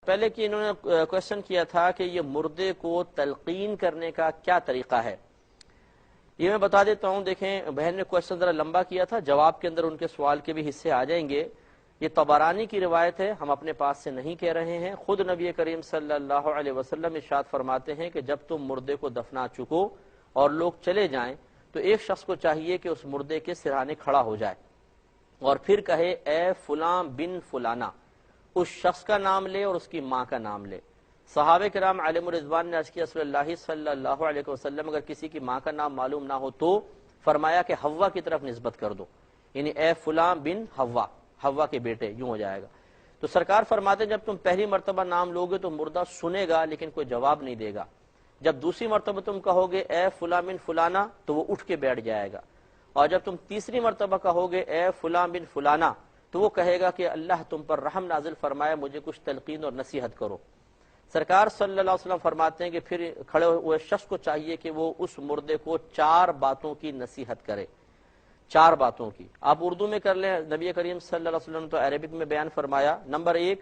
پہلے کہ انہوں نے کوشچن کیا تھا کہ یہ مردے کو تلقین کرنے کا کیا طریقہ ہے، یہ میں بتا دیتا ہوں۔ دیکھیں، بہن نے کوشچن ذرا لمبا کیا تھا، جواب کے اندر ان کے سوال کے بھی حصے آ جائیں گے۔ یہ طبرانی کی روایت ہے، ہم اپنے پاس سے نہیں کہہ رہے ہیں۔ خود نبی کریم صلی اللہ علیہ وسلم ارشاد فرماتے ہیں کہ جب تم مردے کو دفنا چکو اور لوگ چلے جائیں تو ایک شخص کو چاہیے کہ اس مردے کے سرہانے کھڑا ہو جائے اور پھر کہے اے فلاں بن فلانا، اس شخص کا نام لے اور اس کی ماں کا نام لے۔ صحابہ کرام علیہم الرضوان نے عرض کیا رسول اللہ صلی اللہ علیہ وسلم اگر کسی کی ماں کا نام معلوم نہ ہو تو فرمایا کہ حوا کی طرف نسبت کر دو، یعنی اے فلاں بن حوا، حوا کے بیٹے، یوں ہو جائے گا۔ تو سرکار فرماتے ہیں جب تم پہلی مرتبہ نام لوگے تو مردہ سنے گا لیکن کوئی جواب نہیں دے گا، جب دوسری مرتبہ تم کہو گے اے فلاں بن فلانا تو وہ اٹھ کے بیٹھ جائے گا، اور جب تم تیسری مرتبہ کہو گے اے فلاں بن فلانا تو وہ کہے گا کہ اللہ تم پر رحم نازل فرمائے، مجھے کچھ تلقین اور نصیحت کرو۔ سرکار صلی اللہ علیہ وسلم فرماتے ہیں کہ پھر کھڑے ہوئے شخص کو چاہیے کہ وہ اس مردے کو 4 باتوں کی نصیحت کرے، 4 باتوں کی۔ آپ اردو میں کر لیں، نبی کریم صلی اللہ علیہ وسلم تو عربک میں بیان فرمایا۔ نمبر 1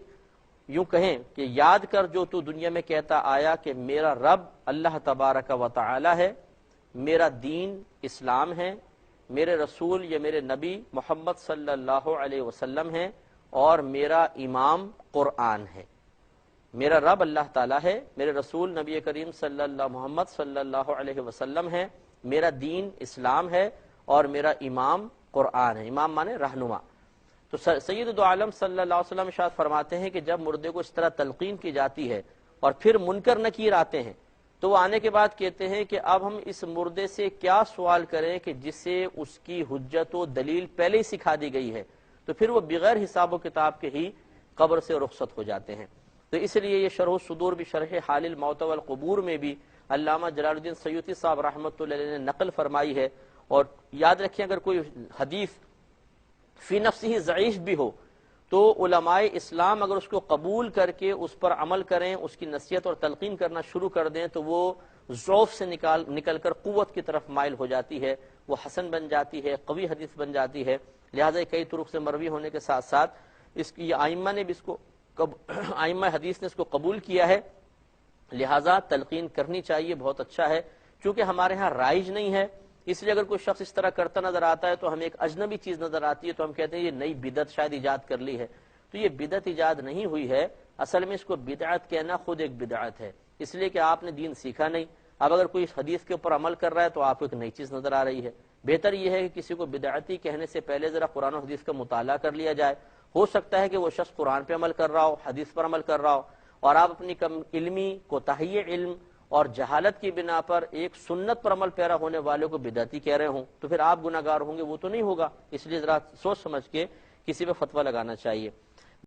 یوں کہیں کہ یاد کر جو تو دنیا میں کہتا آیا کہ میرا رب اللہ تبارک و تعالی ہے، میرا دین اسلام ہے، میرے رسول یا میرے نبی محمد صلی اللہ علیہ وسلم ہیں، اور میرا امام قرآن ہے۔ میرا رب اللہ تعالیٰ ہے، میرے رسول نبی کریم صلی اللہ محمد صلی اللہ علیہ وسلم ہے، میرا دین اسلام ہے، اور میرا امام قرآن ہے۔ امام مانے رہنما۔ تو سید دو عالم صلی اللہ علیہ وسلم ارشاد فرماتے ہیں کہ جب مردے کو اس طرح تلقین کی جاتی ہے اور پھر منکر نکیر آتے ہیں تو وہ آنے کے بعد کہتے ہیں کہ اب ہم اس مردے سے کیا سوال کریں کہ جسے اس کی حجت و دلیل پہلے ہی سکھا دی گئی ہے، تو پھر وہ بغیر حساب و کتاب کے ہی قبر سے رخصت ہو جاتے ہیں۔ تو اس لیے یہ شرح الصدور بھی شرح حال الموت والقبور میں بھی علامہ جلال الدین سیوطی صاحب رحمۃ اللہ علیہ نے نقل فرمائی ہے۔ اور یاد رکھیں اگر کوئی حدیث فی نفسہ ضعیف بھی ہو تو علماء اسلام اگر اس کو قبول کر کے اس پر عمل کریں، اس کی نصیحت اور تلقین کرنا شروع کر دیں تو وہ ضعف سے نکل کر قوت کی طرف مائل ہو جاتی ہے، وہ حسن بن جاتی ہے، قوی حدیث بن جاتی ہے۔ لہٰذا کئی طرق سے مروی ہونے کے ساتھ ساتھ اس کی آئمہ نے بھی اس کو آئمہ حدیث نے اس کو قبول کیا ہے، لہٰذا تلقین کرنی چاہیے، بہت اچھا ہے۔ چونکہ ہمارے ہاں رائج نہیں ہے، اس لیے اگر کوئی شخص اس طرح کرتا نظر آتا ہے تو ہمیں ایک اجنبی چیز نظر آتی ہے تو ہم کہتے ہیں یہ نئی بدعت شاید ایجاد کر لی ہے۔ تو یہ بدعت ایجاد نہیں ہوئی ہے، اصل میں اس کو بدعت کہنا خود ایک بدعت ہے، اس لیے کہ آپ نے دین سیکھا نہیں۔ اب اگر کوئی حدیث کے اوپر عمل کر رہا ہے تو آپ کو ایک نئی چیز نظر آ رہی ہے۔ بہتر یہ ہے کہ کسی کو بدعتی کہنے سے پہلے ذرا قرآن و حدیث کا مطالعہ کر لیا جائے۔ ہو سکتا ہے کہ وہ شخص قرآن پہ عمل کر رہا ہو، حدیث پر عمل کر رہا ہو، اور آپ اپنی کم علمی کوتاہی علم اور جہالت کی بنا پر ایک سنت پر عمل پیرا ہونے والے کو بدعتی کہہ رہے ہوں تو پھر آپ گناہگار ہوں گے، وہ تو نہیں ہوگا۔ اس لیے ذرا سوچ سمجھ کے کسی پہ فتویٰ لگانا چاہیے۔